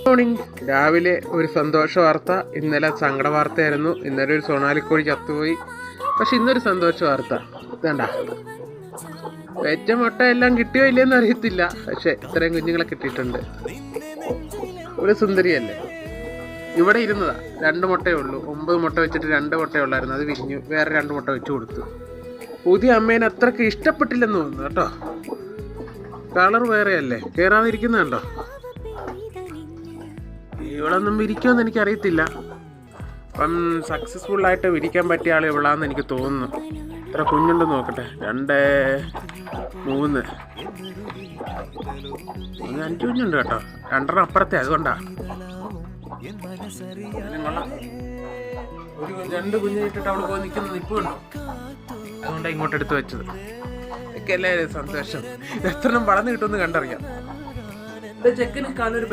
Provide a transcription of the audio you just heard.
Morning. രാവിലെ ഒരു സന്തോഷ വാർത്ത, ഇന്നലെ സങ്കട വാർത്തയായിരുന്നു. ഇന്നലെ ഒരു സോണാലിക്കോഴി ചത്തുപോയി. പക്ഷെ ഇന്നൊരു സന്തോഷ വാർത്ത. വേണ്ട, വെച്ച മുട്ട എല്ലാം കിട്ടിയോ ഇല്ലയെന്ന് അറിയത്തില്ല, പക്ഷെ ഇത്രയും കുഞ്ഞുങ്ങളെ കിട്ടിയിട്ടുണ്ട്. ഒരു സുന്ദരിയല്ലേ. ഇവിടെ ഇരുന്നതാ, 2 മുട്ടയേ ഉള്ളൂ. 9 മുട്ട വെച്ചിട്ട് 2 മുട്ടയേ ഉള്ളായിരുന്നു. അത് വിരിഞ്ഞു, വേറെ 2 മുട്ട വെച്ച് കൊടുത്തു. പുതിയ അമ്മേനെ അത്രയ്ക്ക് ഇഷ്ടപ്പെട്ടില്ലെന്ന് തോന്നുന്നു കേട്ടോ. കളർ വേറെയല്ലേ, കയറാതിരിക്കുന്ന കണ്ടോ. ഇവളൊന്നും വിരിക്കുമെന്ന് എനിക്കറിയത്തില്ല. അപ്പം സക്സസ്ഫുള്ളായിട്ട് വിരിക്കാൻ പറ്റിയ ആൾ ഇവളാന്ന് എനിക്ക് തോന്നുന്നു. എത്ര കുഞ്ഞുണ്ടെന്ന് നോക്കട്ടെ. 2, 3, 5 കുഞ്ഞുണ്ട് കേട്ടോ. 2 അപ്പുറത്തെ, അതുകൊണ്ടാ. ഒരു 2 കുഞ്ഞിട്ടിട്ട് അവൾ പോയി നിൽക്കുന്ന നിൽപ്പുണ്ടോ, അതുകൊണ്ടാണ് ഇങ്ങോട്ട് എടുത്ത് വെച്ചത്. ഒക്കെ അല്ലേ സന്തോഷം. എത്ര വളർന്നു കിട്ടുമെന്ന് കണ്ടറിയാം. ചെക്കന് കാലൊരു